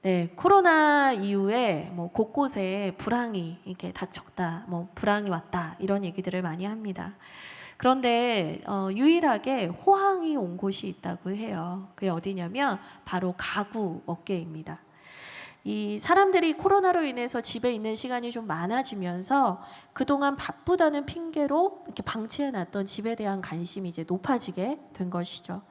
네, 코로나 이후에 뭐 곳곳에 불황이 이렇게 닥쳤다, 뭐 불황이 왔다 이런 얘기들을 많이 합니다. 그런데 유일하게 호황이 온 곳이 있다고 해요. 그게 어디냐면 바로 가구 업계입니다. 이 사람들이 코로나로 인해서 집에 있는 시간이 좀 많아지면서 그동안 바쁘다는 핑계로 이렇게 방치해놨던 집에 대한 관심이 이제 높아지게 된 것이죠.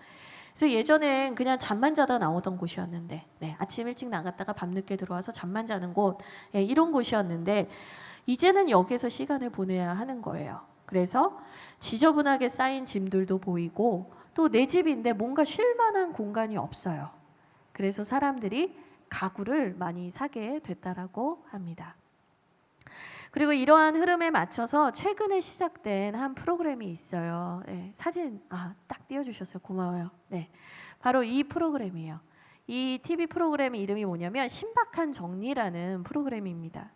그래서 예전엔 그냥 잠만 자다 나오던 곳이었는데, 네, 아침 일찍 나갔다가 밤늦게 들어와서 잠만 자는 곳, 네, 이런 곳이었는데 이제는 여기서 시간을 보내야 하는 거예요. 그래서 지저분하게 쌓인 짐들도 보이고 또 내 집인데 뭔가 쉴 만한 공간이 없어요. 그래서 사람들이 가구를 많이 사게 됐다라고 합니다. 그리고 이러한 흐름에 맞춰서 최근에 시작된 한 프로그램이 있어요. 네, 사진 딱 띄워주셨어요. 고마워요. 네, 바로 이 프로그램이에요. 이 TV 프로그램 이름이 뭐냐면 신박한 정리라는 프로그램입니다.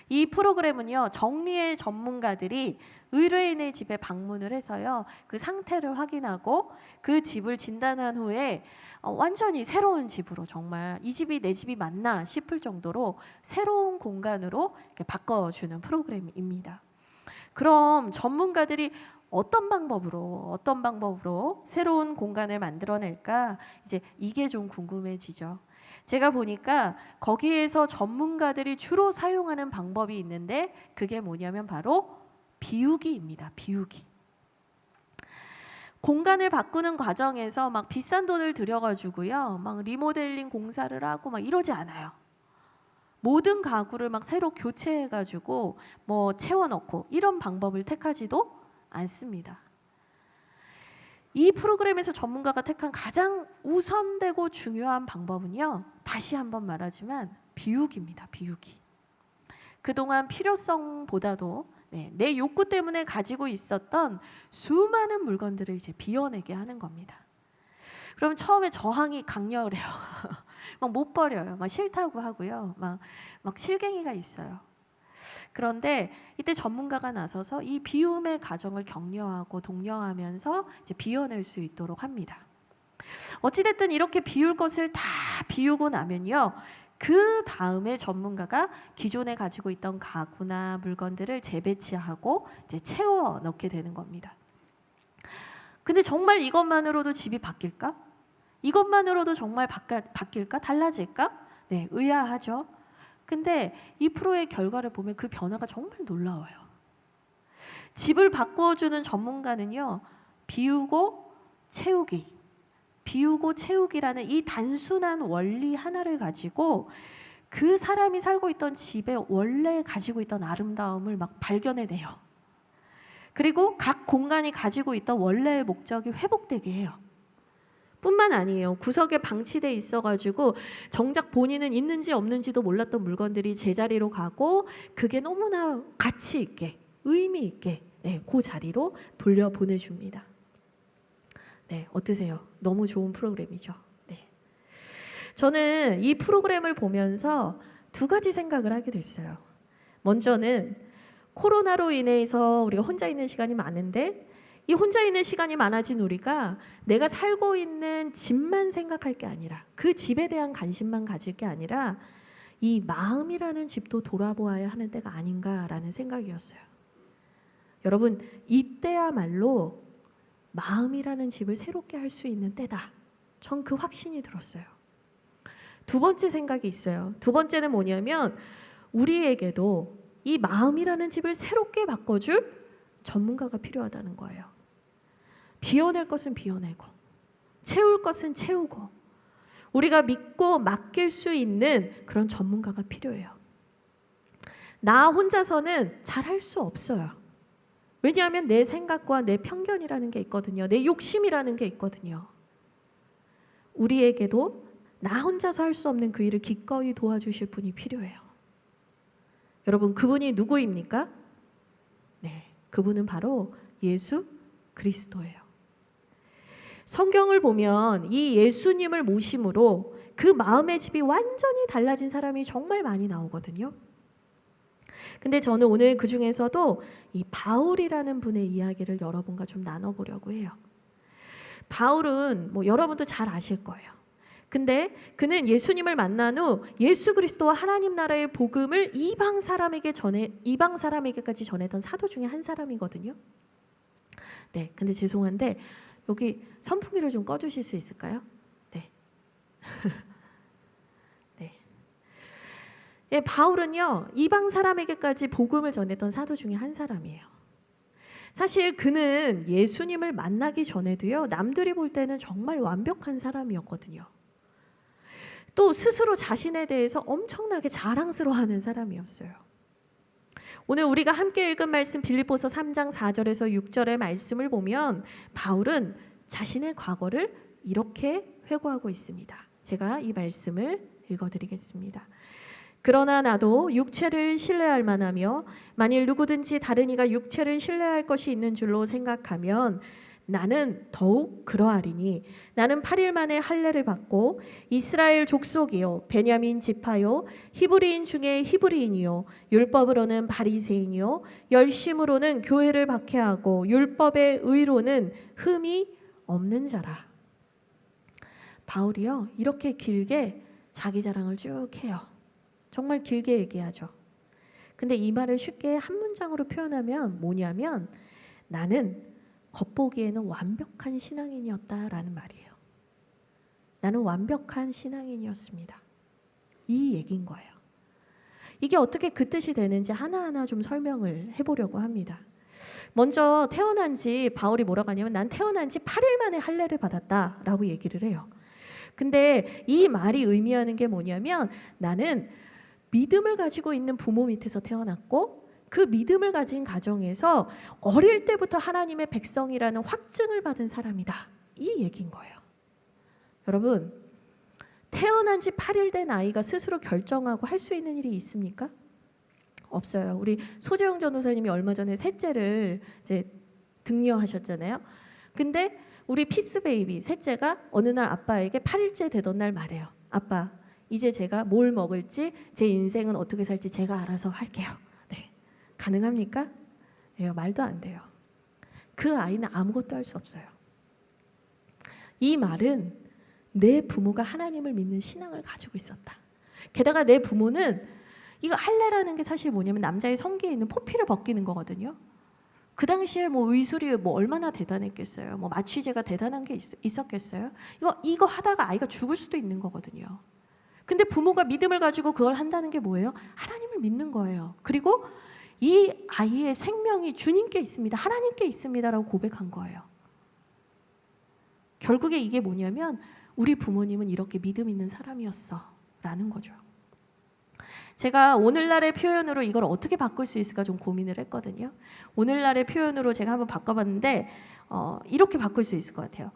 이 프로그램은요, 정리의 전문가들이 의뢰인의 집에 방문을 해서요, 그 상태를 확인하고 그 집을 진단한 후에 완전히 새로운 집으로, 정말 이 집이 내 집이 맞나 싶을 정도로 새로운 공간으로 이렇게 바꿔주는 프로그램입니다. 그럼 전문가들이 어떤 방법으로 새로운 공간을 만들어낼까? 이제 이게 좀 궁금해지죠. 제가 보니까 거기에서 전문가들이 주로 사용하는 방법이 있는데 그게 뭐냐면 바로 비우기입니다. 비우기. 공간을 바꾸는 과정에서 막 비싼 돈을 들여가지고요, 막 리모델링 공사를 하고 막 이러지 않아요. 모든 가구를 막 새로 교체해가지고 뭐 채워넣고 이런 방법을 택하지도 않습니다. 이 프로그램에서 전문가가 택한 가장 우선되고 중요한 방법은요, 다시 한번 말하지만 비우기입니다. 비우기. 그동안 필요성보다도 내 욕구 때문에 가지고 있었던 수많은 물건들을 이제 비워내게 하는 겁니다. 그럼 처음에 저항이 강렬해요. 막 못 버려요. 막 싫다고 하고요. 막 실갱이가 있어요. 그런데 이때 전문가가 나서서 이 비움의 과정을 격려하고 독려하면서 이제 비워낼 수 있도록 합니다. 어찌됐든 이렇게 비울 것을 다 비우고 나면요, 그 다음에 전문가가 기존에 가지고 있던 가구나 물건들을 재배치하고 이제 채워 넣게 되는 겁니다. 근데 정말 이것만으로도 집이 바뀔까? 이것만으로도 정말 바뀔까? 달라질까? 네, 의아하죠. 근데 이 프로의 결과를 보면 그 변화가 정말 놀라워요. 집을 바꿔주는 전문가는요, 비우고 채우기라는 이 단순한 원리 하나를 가지고 그 사람이 살고 있던 집에 원래 가지고 있던 아름다움을 막 발견해내요. 그리고 각 공간이 가지고 있던 원래의 목적이 회복되게 해요. 뿐만 아니에요. 구석에 방치돼 있어가지고 정작 본인은 있는지 없는지도 몰랐던 물건들이 제자리로 가고 그게 너무나 가치 있게, 의미 있게 그 자리로 돌려보내줍니다. 네, 어떠세요? 너무 좋은 프로그램이죠. 네. 저는 이 프로그램을 보면서 두 가지 생각을 하게 됐어요. 먼저는 코로나로 인해서 우리가 혼자 있는 시간이 많은데 이 혼자 있는 시간이 많아진 우리가 내가 살고 있는 집만 생각할 게 아니라, 그 집에 대한 관심만 가질 게 아니라 이 마음이라는 집도 돌아보아야 하는 때가 아닌가라는 생각이었어요. 여러분, 이때야말로 마음이라는 집을 새롭게 할 수 있는 때다. 전 그 확신이 들었어요. 두 번째 생각이 있어요. 두 번째는 뭐냐면 우리에게도 이 마음이라는 집을 새롭게 바꿔줄 전문가가 필요하다는 거예요. 비워낼 것은 비워내고 채울 것은 채우고 우리가 믿고 맡길 수 있는 그런 전문가가 필요해요. 나 혼자서는 잘할 수 없어요. 왜냐하면 내 생각과 내 편견이라는 게 있거든요. 내 욕심이라는 게 있거든요. 우리에게도 나 혼자서 할 수 없는 그 일을 기꺼이 도와주실 분이 필요해요. 여러분, 그분이 누구입니까? 네, 그분은 바로 예수 그리스도예요. 성경을 보면 이 예수님을 모심으로 그 마음의 집이 완전히 달라진 사람이 정말 많이 나오거든요. 근데 저는 오늘 그 중에서도 이 바울이라는 분의 이야기를 여러분과 좀 나눠보려고 해요. 바울은 뭐 여러분도 잘 아실 거예요. 근데 그는 예수님을 만난 후 예수 그리스도와 하나님 나라의 복음을 이방 사람에게까지 전했던 사도 중에 한 사람이거든요. 네, 근데 죄송한데 여기 선풍기를 좀 꺼주실 수 있을까요? 네. 네. 예, 바울은요 이방 사람에게까지 복음을 전했던 사도 중에 한 사람이에요. 사실 그는 예수님을 만나기 전에도요 남들이 볼 때는 정말 완벽한 사람이었거든요. 또 스스로 자신에 대해서 엄청나게 자랑스러워하는 사람이었어요. 오늘 우리가 함께 읽은 말씀 빌립보서 3장 4절에서 6절의 말씀을 보면 바울은 자신의 과거를 이렇게 회고하고 있습니다. 제가 이 말씀을 읽어드리겠습니다. 그러나 나도 육체를 신뢰할 만하며 만일 누구든지 다른 이가 육체를 신뢰할 것이 있는 줄로 생각하면 나는 더욱 그러하리니 나는 8일 만에 할례를 받고 이스라엘 족속이요 베냐민 지파요 히브리인 중에 히브리인이요 율법으로는 바리새인이요 열심으로는 교회를 박해하고 율법의 의로는 흠이 없는 자라. 바울이요 이렇게 길게 자기 자랑을 쭉 해요. 정말 길게 얘기하죠. 근데 이 말을 쉽게 한 문장으로 표현하면 뭐냐면 나는 겉보기에는 완벽한 신앙인이었다라는 말이에요. 나는 완벽한 신앙인이었습니다. 이 얘기인 거예요. 이게 어떻게 그 뜻이 되는지 하나하나 좀 설명을 해보려고 합니다. 먼저 태어난 지 바울이 뭐라고 하냐면 난 태어난 지 8일 만에 할례를 받았다라고 얘기를 해요. 근데 이 말이 의미하는 게 뭐냐면 나는 믿음을 가지고 있는 부모 밑에서 태어났고 그 믿음을 가진 가정에서 어릴 때부터 하나님의 백성이라는 확증을 받은 사람이다. 이 얘기인 거예요. 여러분, 태어난 지 8일 된 아이가 스스로 결정하고 할 수 있는 일이 있습니까? 없어요. 우리 소재영 전도사님이 얼마 전에 셋째를 이제 등려하셨잖아요. 근데 우리 피스 베이비 셋째가 어느 날 아빠에게 8일째 되던 날 말해요. 아빠, 이제 제가 뭘 먹을지 제 인생은 어떻게 살지 제가 알아서 할게요. 네. 가능합니까? 네, 말도 안 돼요. 그 아이는 아무것도 할 수 없어요. 이 말은 내 부모가 하나님을 믿는 신앙을 가지고 있었다. 게다가 내 부모는 이거 할례라는 게 사실 뭐냐면 남자의 성기에 있는 포피를 벗기는 거거든요. 그 당시에 뭐 의술이 뭐 얼마나 대단했겠어요. 뭐 마취제가 대단한 게 있었겠어요. 이거 하다가 아이가 죽을 수도 있는 거거든요. 근데 부모가 믿음을 가지고 그걸 한다는 게 뭐예요? 하나님을 믿는 거예요. 그리고 이 아이의 생명이 주님께 있습니다. 하나님께 있습니다라고 고백한 거예요. 결국에 이게 뭐냐면 우리 부모님은 이렇게 믿음 있는 사람이었어 라는 거죠. 제가 오늘날의 표현으로 이걸 어떻게 바꿀 수 있을까 좀 고민을 했거든요. 오늘날의 표현으로 제가 한번 바꿔봤는데 이렇게 바꿀 수 있을 것 같아요.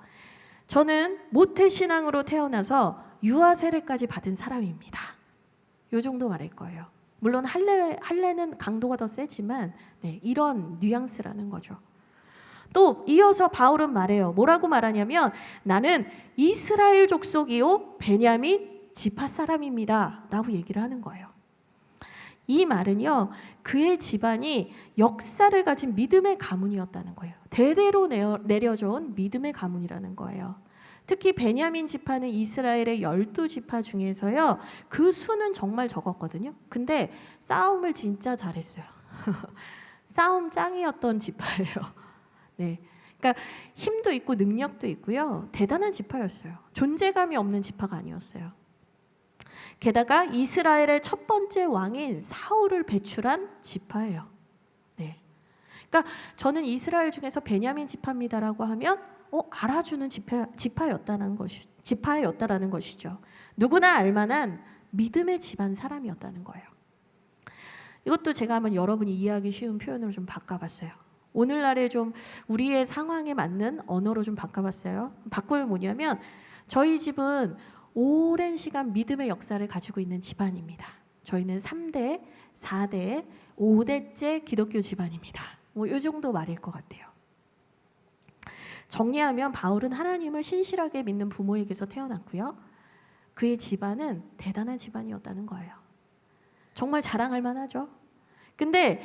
저는 모태신앙으로 태어나서 유아 세례까지 받은 사람입니다. 이 정도 말할 거예요. 물론 할례는 강도가 더 세지만 네, 이런 뉘앙스라는 거죠. 또 이어서 바울은 말해요. 뭐라고 말하냐면 나는 이스라엘 족속이요 베냐민 지파 사람입니다 라고 얘기를 하는 거예요. 이 말은요 그의 집안이 역사를 가진 믿음의 가문이었다는 거예요. 대대로 내려져온 믿음의 가문이라는 거예요. 특히 베냐민 지파는 이스라엘의 12지파 중에서요 그 수는 정말 적었거든요. 근데 싸움을 진짜 잘했어요. 싸움 짱이었던 지파예요. 네, 그러니까 힘도 있고 능력도 있고요 대단한 지파였어요. 존재감이 없는 지파가 아니었어요. 게다가 이스라엘의 첫 번째 왕인 사울을 배출한 지파예요. 네, 그러니까 저는 이스라엘 중에서 베냐민 지파입니다라고 하면 알아주는 지파였다는 것이죠. 누구나 알만한 믿음의 집안 사람이었다는 거예요. 이것도 제가 한번 여러분이 이해하기 쉬운 표현으로 좀 바꿔봤어요. 오늘날에 좀 우리의 상황에 맞는 언어로 좀 바꿔봤어요. 바꾸면 뭐냐면 저희 집은 오랜 시간 믿음의 역사를 가지고 있는 집안입니다. 저희는 3대, 4대, 5대째 기독교 집안입니다. 뭐 이 정도 말일 것 같아요. 정리하면 바울은 하나님을 신실하게 믿는 부모에게서 태어났고요. 그의 집안은 대단한 집안이었다는 거예요. 정말 자랑할 만하죠. 근데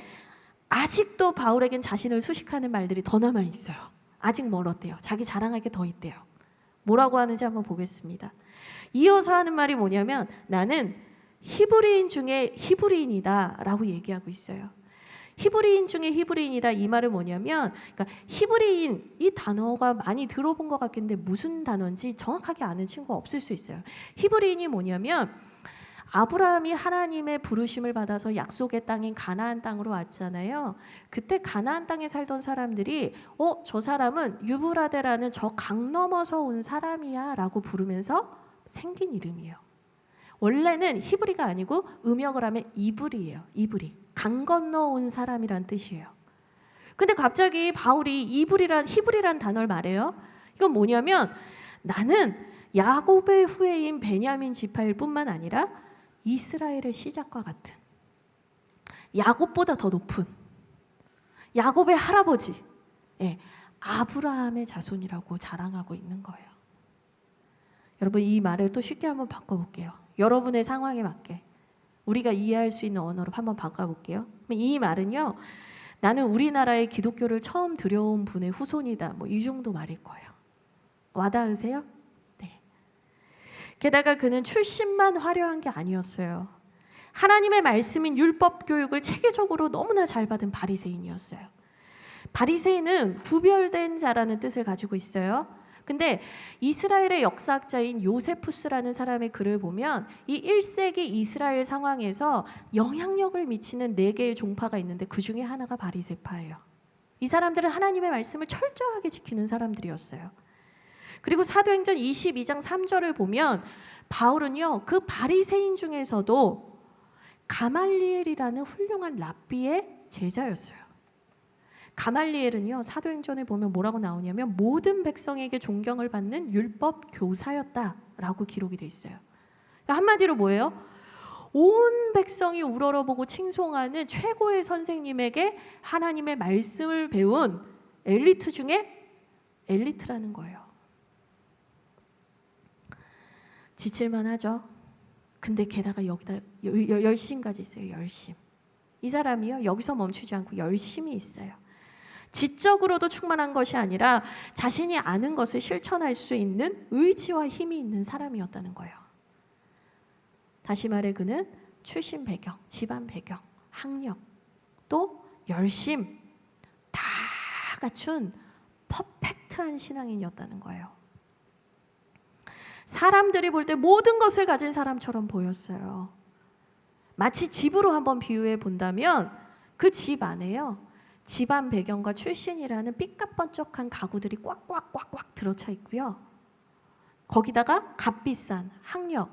아직도 바울에겐 자신을 수식하는 말들이 더 남아있어요. 아직 멀었대요. 자기 자랑할 게 더 있대요. 뭐라고 하는지 한번 보겠습니다. 이어서 하는 말이 뭐냐면 나는 히브리인 중에 히브리인이다 라고 얘기하고 있어요. 히브리인 중에 히브리인이다, 이 말은 뭐냐면, 그러니까 히브리인 이 단어가 많이 들어본 것 같겠는데 무슨 단어인지 정확하게 아는 친구가 없을 수 있어요. 히브리인이 뭐냐면 아브라함이 하나님의 부르심을 받아서 약속의 땅인 가나안 땅으로 왔잖아요. 그때 가나안 땅에 살던 사람들이 저 사람은 유브라데라는 저 강 넘어서 온 사람이야 라고 부르면서 생긴 이름이에요. 원래는 히브리가 아니고 음역을 하면 이브리예요. 이브리. 강 건너 온 사람이란 뜻이에요. 근데 갑자기 바울이 히브리란 단어를 말해요. 이건 뭐냐면 나는 야곱의 후예인 베냐민 지파일 뿐만 아니라 이스라엘의 시작과 같은, 야곱보다 더 높은, 야곱의 할아버지, 아브라함의 자손이라고 자랑하고 있는 거예요. 여러분, 이 말을 또 쉽게 한번 바꿔볼게요. 여러분의 상황에 맞게 우리가 이해할 수 있는 언어로 한번 바꿔볼게요. 이 말은요, 나는 우리나라의 기독교를 처음 들여온 분의 후손이다, 뭐 이 정도 말일 거예요. 와닿으세요? 네. 게다가 그는 출신만 화려한 게 아니었어요. 하나님의 말씀인 율법 교육을 체계적으로 너무나 잘 받은 바리새인이었어요. 바리새인은 구별된 자라는 뜻을 가지고 있어요. 근데 이스라엘의 역사학자인 요세푸스라는 사람의 글을 보면 이 1세기 이스라엘 상황에서 영향력을 미치는 4개의 종파가 있는데 그 중에 하나가 바리새파예요. 이 사람들은 하나님의 말씀을 철저하게 지키는 사람들이었어요. 그리고 사도행전 22장 3절을 보면 바울은요, 그 바리새인 중에서도 가말리엘이라는 훌륭한 랍비의 제자였어요. 가말리엘은요, 사도행전에 보면 뭐라고 나오냐면 모든 백성에게 존경을 받는 율법 교사였다라고 기록이 돼 있어요. 그러니까 한마디로 뭐예요? 온 백성이 우러러보고 칭송하는 최고의 선생님에게 하나님의 말씀을 배운 엘리트 중에 엘리트라는 거예요. 지칠만 하죠. 근데 게다가 여기다 열심까지 있어요. 열심. 이 사람이요, 여기서 멈추지 않고 열심이 있어요. 지적으로도 충만한 것이 아니라 자신이 아는 것을 실천할 수 있는 의지와 힘이 있는 사람이었다는 거예요. 다시 말해 그는 출신 배경, 집안 배경, 학력, 또 열심 다 갖춘 퍼펙트한 신앙인이었다는 거예요. 사람들이 볼 때 모든 것을 가진 사람처럼 보였어요. 마치 집으로 한번 비유해 본다면 그 집 안에요, 집안 배경과 출신이라는 삐까뻔쩍한 가구들이 꽉꽉꽉꽉 들어차 있고요. 거기다가 값비싼 학력,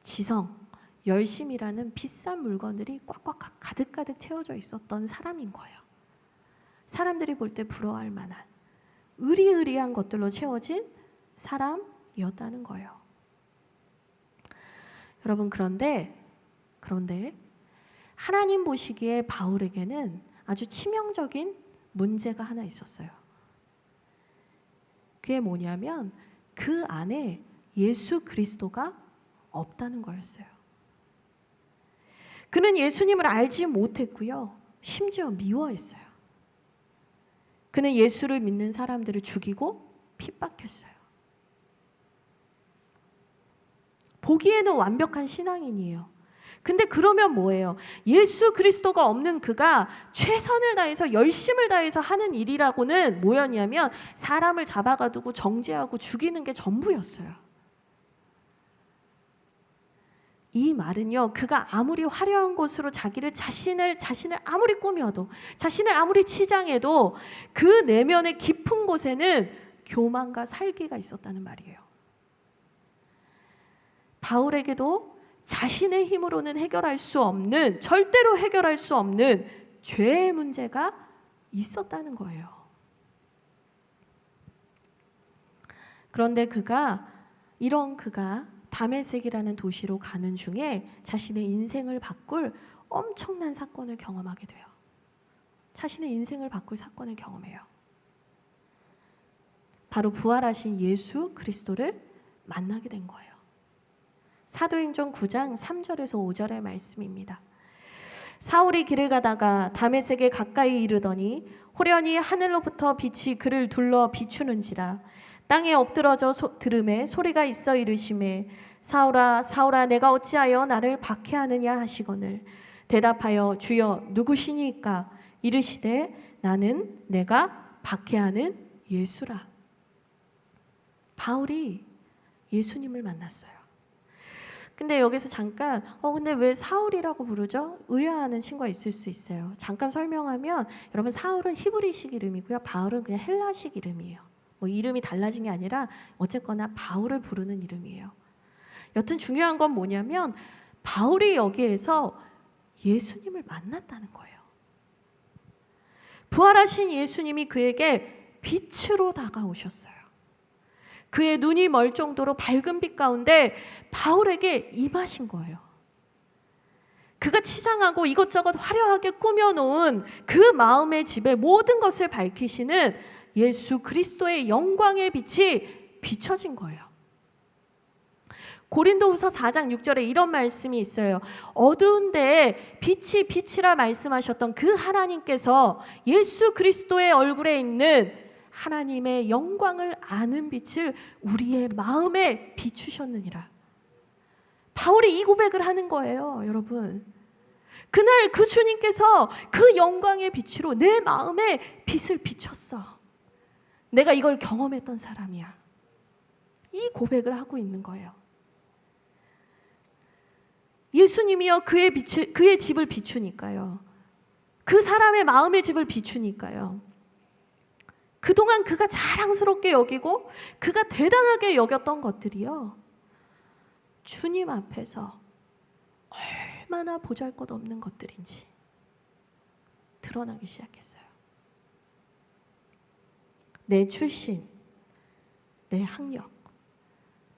지성, 열심이라는 비싼 물건들이 꽉꽉 가득가득 채워져 있었던 사람인 거예요. 사람들이 볼 때 부러워할 만한 의리의리한 것들로 채워진 사람이었다는 거예요. 여러분, 그런데 하나님 보시기에 바울에게는 아주 치명적인 문제가 하나 있었어요. 그게 뭐냐면 그 안에 예수 그리스도가 없다는 거였어요. 그는 예수님을 알지 못했고요, 심지어 미워했어요. 그는 예수를 믿는 사람들을 죽이고 핍박했어요. 보기에는 완벽한 신앙인이에요. 근데 그러면 뭐예요? 예수 그리스도가 없는 그가 최선을 다해서 열심을 다해서 하는 일이라고는 뭐였냐면 사람을 잡아가두고 정죄하고 죽이는 게 전부였어요. 이 말은요, 그가 아무리 화려한 곳으로 자신을 아무리 꾸며도, 자신을 아무리 치장해도 그 내면의 깊은 곳에는 교만과 살기가 있었다는 말이에요. 바울에게도 자신의 힘으로는 절대로 해결할 수 없는 죄의 문제가 있었다는 거예요. 그런데 그가 다메섹이라는 도시로 가는 중에 자신의 인생을 바꿀 엄청난 사건을 경험하게 돼요. 자신의 인생을 바꿀 사건을 경험해요. 바로 부활하신 예수 그리스도를 만나게 된 거예요. 사도행전 9장 3절에서 5절의 말씀입니다. 사울이 길을 가다가 다메섹에 가까이 이르더니 호련히 하늘로부터 빛이 그를 둘러 비추는지라. 땅에 엎드러져 들음에 소리가 있어 이르시매 사울아 사울아 내가 어찌하여 나를 박해하느냐 하시거늘 대답하여 주여 누구시니까 이르시되 나는 내가 박해하는 예수라. 바울이 예수님을 만났어요. 근데 여기서 잠깐 근데 왜 사울이라고 부르죠? 의아하는 친구가 있을 수 있어요. 잠깐 설명하면 여러분 사울은 히브리식 이름이고요. 바울은 그냥 헬라식 이름이에요. 뭐 이름이 달라진 게 아니라 어쨌거나 바울을 부르는 이름이에요. 여튼 중요한 건 뭐냐면 바울이 여기에서 예수님을 만났다는 거예요. 부활하신 예수님이 그에게 빛으로 다가오셨어요. 그의 눈이 멀 정도로 밝은 빛 가운데 바울에게 임하신 거예요. 그가 치장하고 이것저것 화려하게 꾸며놓은 그 마음의 집에 모든 것을 밝히시는 예수 그리스도의 영광의 빛이 비춰진 거예요. 고린도후서 4장 6절에 이런 말씀이 있어요. 어두운 데에 빛이 빛이라 말씀하셨던 그 하나님께서 예수 그리스도의 얼굴에 있는 하나님의 영광을 아는 빛을 우리의 마음에 비추셨느니라. 바울이 이 고백을 하는 거예요, 여러분. 그날 그 주님께서 그 영광의 빛으로 내 마음에 빛을 비췄어. 내가 이걸 경험했던 사람이야. 이 고백을 하고 있는 거예요. 예수님이요 그의 집을 비추니까요. 그 사람의 마음의 집을 비추니까요. 그동안 그가 자랑스럽게 여기고 그가 대단하게 여겼던 것들이요. 주님 앞에서 얼마나 보잘것없는 것들인지 드러나기 시작했어요. 내 출신, 내 학력,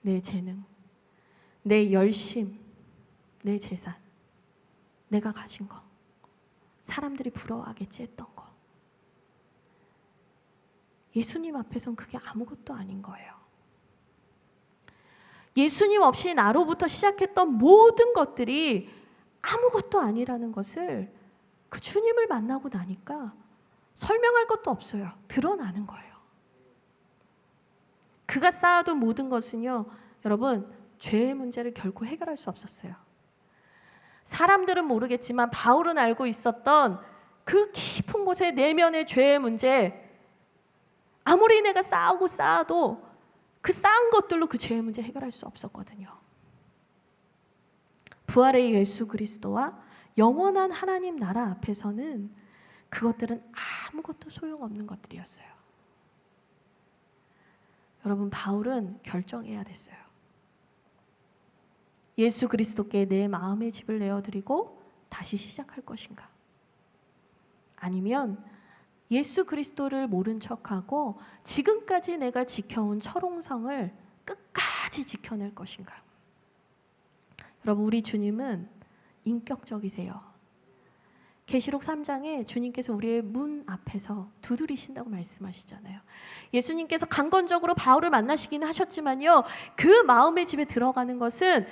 내 재능, 내 열심, 내 재산, 내가 가진 거, 사람들이 부러워하겠지 했던 거. 예수님 앞에선 그게 아무것도 아닌 거예요. 예수님 없이 나로부터 시작했던 모든 것들이 아무것도 아니라는 것을 그 주님을 만나고 나니까 설명할 것도 없어요. 드러나는 거예요. 그가 쌓아둔 모든 것은요, 여러분, 죄의 문제를 결코 해결할 수 없었어요. 사람들은 모르겠지만 바울은 알고 있었던 그 깊은 곳의 내면의 죄의 문제, 아무리 내가 쌓아도 그 쌓은 것들로 그 죄의 문제 해결할 수 없었거든요. 부활의 예수 그리스도와 영원한 하나님 나라 앞에서는 그것들은 아무것도 소용없는 것들이었어요. 여러분, 바울은 결정해야 됐어요. 예수 그리스도께 내 마음의 집을 내어드리고 다시 시작할 것인가? 아니면 예수 그리스도를 모른 척하고 지금까지 내가 지켜온 철옹성을 끝까지 지켜낼 것인가? 여러분, 우리 주님은 인격적이세요. 계시록 3장에 주님께서 우리의 문 앞에서 두드리신다고 말씀하시잖아요. 예수님께서 강건적으로 바울을 만나시긴 하셨지만요, 그 마음의 집에 들어가는 것은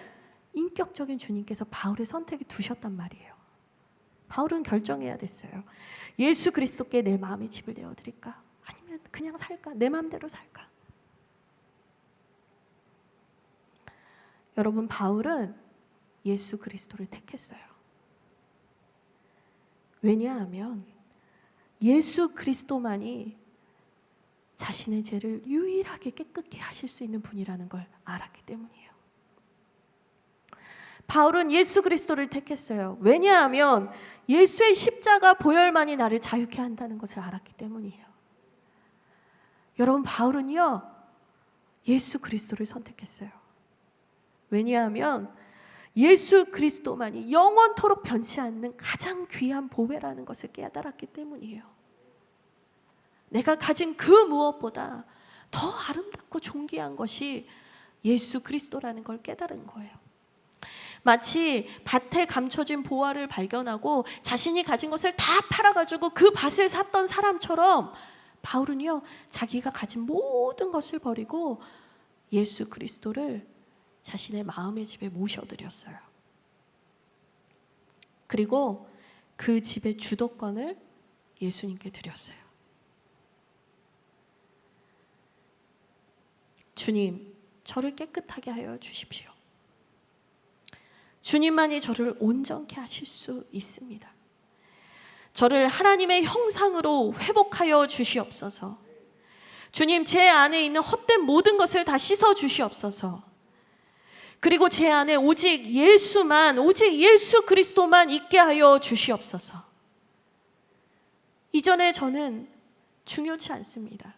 인격적인 주님께서 바울의 선택에 두셨단 말이에요. 바울은 결정해야 됐어요. 예수 그리스도께 내 마음의 집을 내어드릴까? 아니면 그냥 살까? 내 마음대로 살까? 여러분, 바울은 예수 그리스도를 택했어요. 왜냐하면 예수 그리스도만이 자신의 죄를 유일하게 깨끗게 하실 수 있는 분이라는 걸 알았기 때문이에요. 바울은 예수 그리스도를 택했어요. 왜냐하면 예수의 십자가 보혈만이 나를 자유케 한다는 것을 알았기 때문이에요. 여러분, 바울은요, 예수 그리스도를 선택했어요. 왜냐하면 예수 그리스도만이 영원토록 변치 않는 가장 귀한 보배라는 것을 깨달았기 때문이에요. 내가 가진 그 무엇보다 더 아름답고 존귀한 것이 예수 그리스도라는 걸 깨달은 거예요. 마치 밭에 감춰진 보화를 발견하고 자신이 가진 것을 다 팔아가지고 그 밭을 샀던 사람처럼 바울은요, 자기가 가진 모든 것을 버리고 예수 그리스도를 자신의 마음의 집에 모셔드렸어요. 그리고 그 집의 주도권을 예수님께 드렸어요. 주님, 저를 깨끗하게 하여 주십시오. 주님만이 저를 온전케 하실 수 있습니다. 저를 하나님의 형상으로 회복하여 주시옵소서. 주님, 제 안에 있는 헛된 모든 것을 다 씻어 주시옵소서. 그리고 제 안에 오직 예수만, 오직 예수 그리스도만 있게 하여 주시옵소서. 이전에 저는 중요치 않습니다.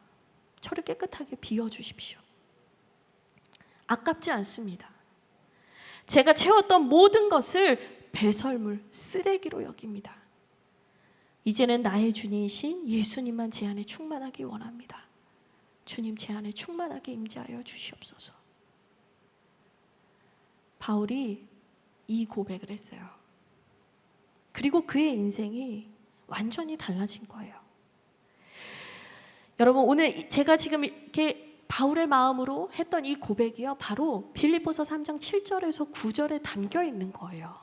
저를 깨끗하게 비워주십시오. 아깝지 않습니다. 제가 채웠던 모든 것을 배설물, 쓰레기로 여깁니다. 이제는 나의 주님이신 예수님만 제 안에 충만하기 원합니다. 주님, 제 안에 충만하게 임재하여 주시옵소서. 바울이 이 고백을 했어요. 그리고 그의 인생이 완전히 달라진 거예요. 여러분, 오늘 제가 지금 이렇게 바울의 마음으로 했던 이 고백이요, 바로 빌립보서 3장 7절에서 9절에 담겨 있는 거예요.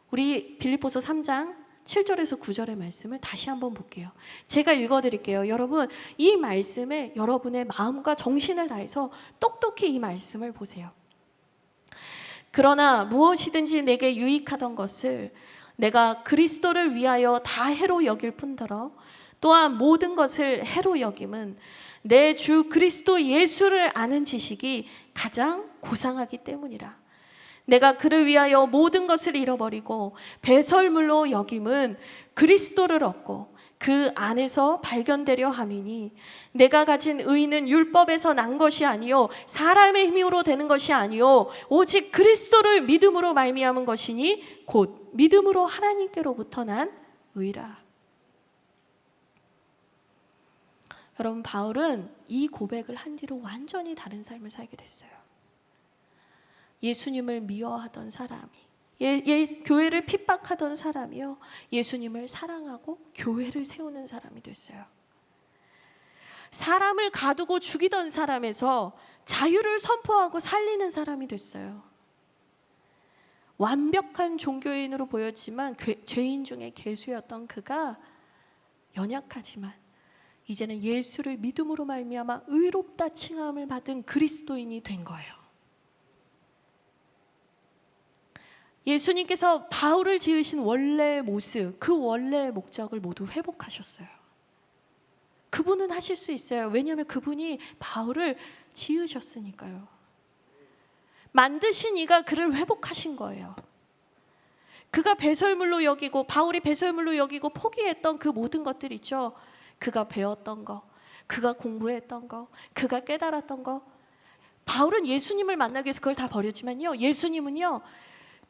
우리 빌립보서 3장 7절에서 9절의 말씀을 다시 한번 볼게요. 제가 읽어드릴게요. 여러분, 이 말씀에 여러분의 마음과 정신을 다해서 똑똑히 이 말씀을 보세요. 그러나 무엇이든지 내게 유익하던 것을 내가 그리스도를 위하여 다 해로 여길 뿐더러 또한 모든 것을 해로 여김은 내 주 그리스도 예수를 아는 지식이 가장 고상하기 때문이라. 내가 그를 위하여 모든 것을 잃어버리고 배설물로 여김은 그리스도를 얻고 그 안에서 발견되려 함이니 내가 가진 의는 율법에서 난 것이 아니요 사람의 힘으로 되는 것이 아니요 오직 그리스도를 믿음으로 말미암은 것이니 곧 믿음으로 하나님께로부터 난 의라. 여러분, 바울은 이 고백을 한 뒤로 완전히 다른 삶을 살게 됐어요. 예수님을 미워하던 사람이, 교회를 핍박하던 사람이요, 예수님을 사랑하고 교회를 세우는 사람이 됐어요. 사람을 가두고 죽이던 사람에서 자유를 선포하고 살리는 사람이 됐어요. 완벽한 종교인으로 보였지만 죄인 중에 괴수였던 그가 연약하지만 이제는 예수를 믿음으로 말미암아 의롭다 칭함을 받은 그리스도인이 된 거예요. 예수님께서 바울을 지으신 원래의 모습, 그 원래의 목적을 모두 회복하셨어요. 그분은 하실 수 있어요. 왜냐하면 그분이 바울을 지으셨으니까요. 만드신 이가 그를 회복하신 거예요. 그가 배설물로 여기고, 바울이 배설물로 여기고 포기했던 그 모든 것들 있죠. 그가 배웠던 거, 그가 공부했던 거, 그가 깨달았던 거. 바울은 예수님을 만나기 위해서 그걸 다 버렸지만요, 예수님은요,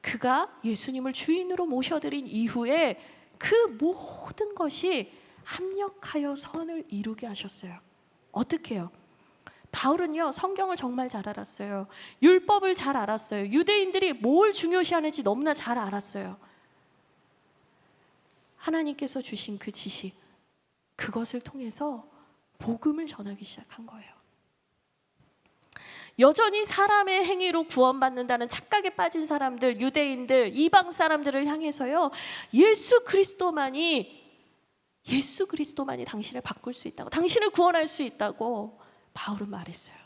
그가 예수님을 주인으로 모셔드린 이후에 그 모든 것이 합력하여 선을 이루게 하셨어요. 어떻게 해요? 바울은요, 성경을 정말 잘 알았어요. 율법을 잘 알았어요. 유대인들이 뭘 중요시하는지 너무나 잘 알았어요. 하나님께서 주신 그 지식, 그것을 통해서 복음을 전하기 시작한 거예요. 여전히 사람의 행위로 구원받는다는 착각에 빠진 사람들, 유대인들, 이방 사람들을 향해서요, 예수 그리스도만이 당신을 바꿀 수 있다고, 당신을 구원할 수 있다고 바울은 말했어요.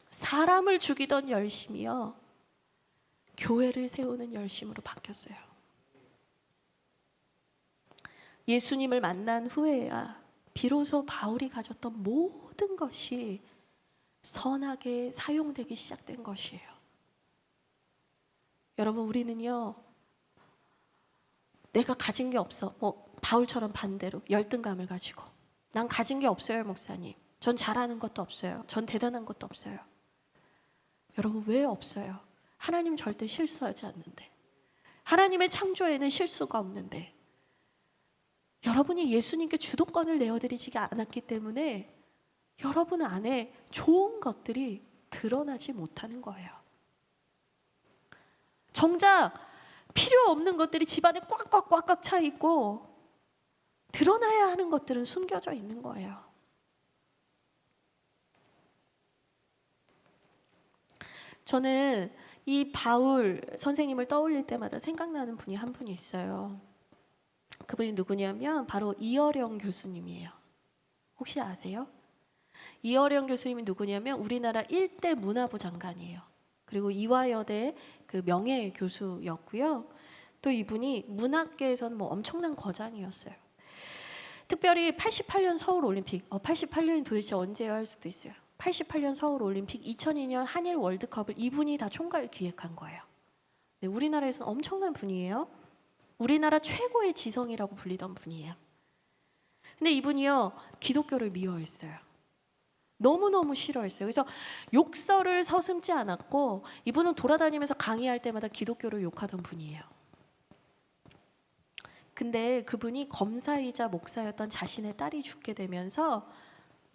사람을 죽이던 열심이요, 교회를 세우는 열심으로 바뀌었어요. 예수님을 만난 후에야 비로소 바울이 가졌던 모든 것이 선하게 사용되기 시작된 것이에요. 여러분, 우리는요, 내가 가진 게 없어, 바울처럼 반대로 열등감을 가지고, 난 가진 게 없어요, 목사님. 전 잘하는 것도 없어요. 전 대단한 것도 없어요. 여러분, 왜 없어요? 하나님 절대 실수하지 않는데, 하나님의 창조에는 실수가 없는데, 여러분이 예수님께 주도권을 내어드리지 않았기 때문에 여러분 안에 좋은 것들이 드러나지 못하는 거예요. 정작 필요 없는 것들이 집안에 꽉꽉 차 있고, 드러나야 하는 것들은 숨겨져 있는 거예요. 저는 이 바울 선생님을 떠올릴 때마다 생각나는 분이 한 분이 있어요. 그분이 누구냐면 바로 이어령 교수님이에요. 혹시 아세요? 이어령 교수님이 누구냐면 우리나라 1대 문화부 장관이에요. 그리고 이화여대 그 명예 교수였고요. 또 이분이 문학계에서는 뭐 엄청난 거장이었어요. 특별히 88년 서울 올림픽, 88년이 도대체 언제야 할 수도 있어요. 88년 서울 올림픽, 2002년 한일 월드컵을 이분이 다 총괄 기획한 거예요. 네, 우리나라에서는 엄청난 분이에요. 우리나라 최고의 지성이라고 불리던 분이에요. 근데 이분이요, 기독교를 미워했어요. 너무너무 싫어했어요. 그래서 욕설을 서슴지 않았고, 이분은 돌아다니면서 강의할 때마다 기독교를 욕하던 분이에요. 근데 그분이 검사이자 목사였던 자신의 딸이 죽게 되면서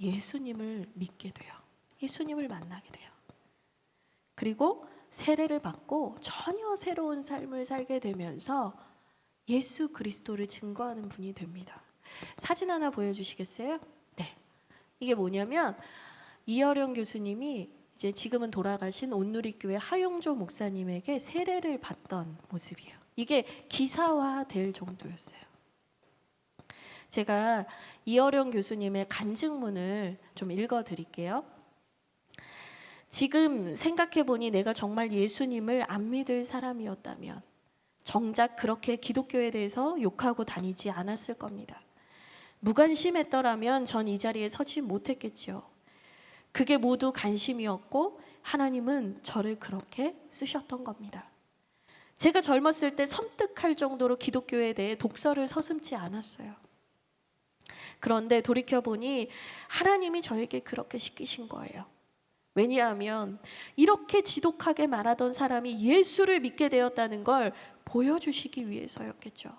예수님을 믿게 돼요. 예수님을 만나게 돼요. 그리고 세례를 받고 전혀 새로운 삶을 살게 되면서 예수 그리스도를 증거하는 분이 됩니다. 사진 하나 보여주시겠어요? 네. 이게 뭐냐면 이어령 교수님이 이제 지금은 돌아가신 온누리교회 하용조 목사님에게 세례를 받던 모습이에요. 이게 기사화될 정도였어요. 제가 이어령 교수님의 간증문을 좀 읽어드릴게요. 지금 생각해보니 내가 정말 예수님을 안 믿을 사람이었다면 정작 그렇게 기독교에 대해서 욕하고 다니지 않았을 겁니다. 무관심했더라면 전 이 자리에 서지 못했겠죠. 그게 모두 관심이었고 하나님은 저를 그렇게 쓰셨던 겁니다. 제가 젊었을 때 섬뜩할 정도로 기독교에 대해 독설을 서슴지 않았어요. 그런데 돌이켜보니 하나님이 저에게 그렇게 시키신 거예요. 왜냐하면 이렇게 지독하게 말하던 사람이 예수를 믿게 되었다는 걸 보여주시기 위해서였겠죠.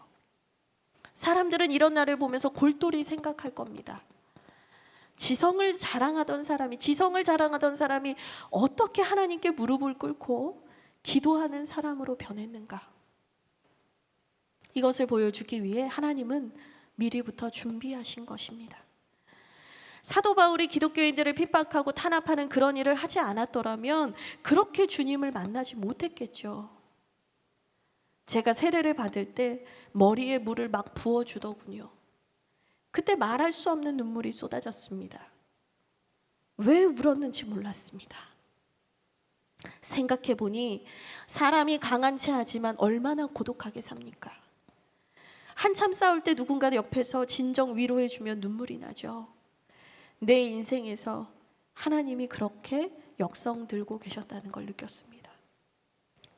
사람들은 이런 나를 보면서 골똘히 생각할 겁니다. 지성을 자랑하던 사람이 어떻게 하나님께 무릎을 꿇고 기도하는 사람으로 변했는가? 이것을 보여주기 위해 하나님은 미리부터 준비하신 것입니다. 사도 바울이 기독교인들을 핍박하고 탄압하는 그런 일을 하지 않았더라면 그렇게 주님을 만나지 못했겠죠. 제가 세례를 받을 때 머리에 물을 막 부어주더군요. 그때 말할 수 없는 눈물이 쏟아졌습니다. 왜 울었는지 몰랐습니다. 생각해보니 사람이 강한 채 하지만 얼마나 고독하게 삽니까? 한참 싸울 때 누군가 옆에서 진정 위로해주면 눈물이 나죠. 내 인생에서 하나님이 그렇게 역성 들고 계셨다는 걸 느꼈습니다.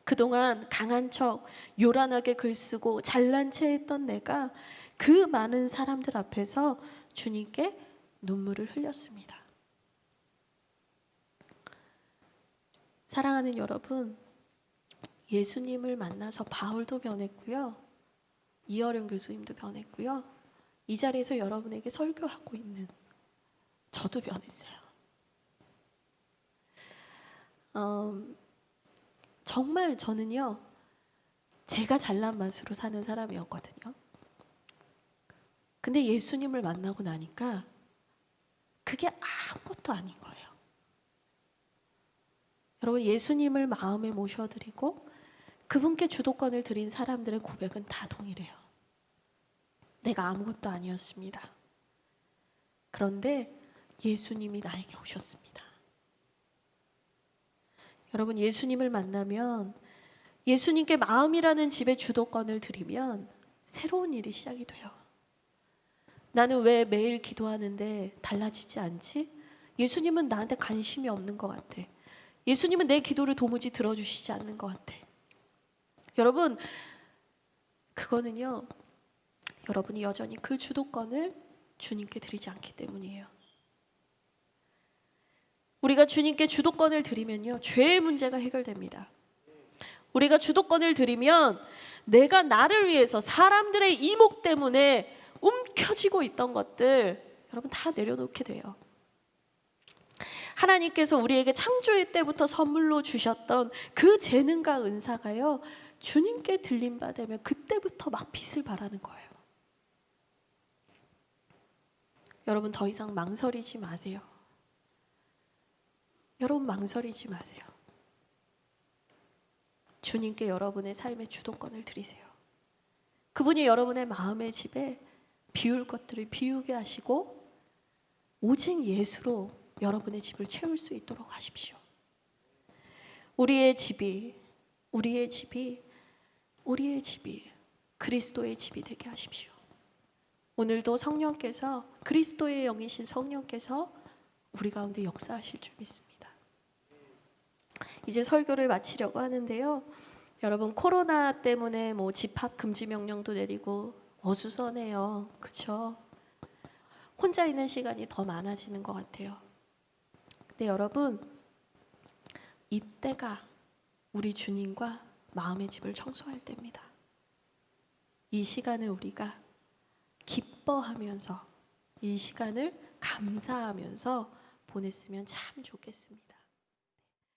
그동안 강한 척 요란하게 글쓰고 잘난 체 했던 내가 그 많은 사람들 앞에서 주님께 눈물을 흘렸습니다. 사랑하는 여러분, 예수님을 만나서 바울도 변했고요, 이어령 교수님도 변했고요, 이 자리에서 여러분에게 설교하고 있는 저도 변했어요. 정말 저는요, 제가 잘난 맛으로 사는 사람이었거든요. 근데 예수님을 만나고 나니까 그게 아무것도 아닌 거예요. 여러분, 예수님을 마음에 모셔드리고 그분께 주도권을 드린 사람들의 고백은 다 동일해요. 내가 아무것도 아니었습니다. 그런데 예수님이 나에게 오셨습니다. 여러분, 예수님을 만나면, 예수님께 마음이라는 집에 주도권을 드리면 새로운 일이 시작이 돼요. 나는 왜 매일 기도하는데 달라지지 않지? 예수님은 나한테 관심이 없는 것 같아. 예수님은 내 기도를 도무지 들어주시지 않는 것 같아. 여러분, 그거는요, 여러분이 여전히 그 주도권을 주님께 드리지 않기 때문이에요. 우리가 주님께 주도권을 드리면요, 죄의 문제가 해결됩니다. 우리가 주도권을 드리면 내가 나를 위해서 사람들의 이목 때문에 움켜쥐고 있던 것들, 여러분, 다 내려놓게 돼요. 하나님께서 우리에게 창조의 때부터 선물로 주셨던 그 재능과 은사가요, 주님께 들림받으면 그때부터 막 빛을 발하는 거예요. 여러분, 더 이상 망설이지 마세요. 여러분, 망설이지 마세요. 주님께 여러분의 삶의 주도권을 드리세요. 그분이 여러분의 마음의 집에 비울 것들을 비우게 하시고 오직 예수로 여러분의 집을 채울 수 있도록 하십시오. 우리의 집이 그리스도의 집이 되게 하십시오. 오늘도 성령께서, 그리스도의 영이신 성령께서 우리 가운데 역사하실 줄 믿습니다. 이제 설교를 마치려고 하는데요. 여러분, 코로나 때문에 뭐 집합 금지 명령도 내리고 어수선해요. 그렇죠? 혼자 있는 시간이 더 많아지는 것 같아요. 근데 여러분, 이때가 우리 주님과 마음의 집을 청소할 때입니다. 이 시간을 우리가 기뻐하면서, 이 시간을 감사하면서 보냈으면 참 좋겠습니다.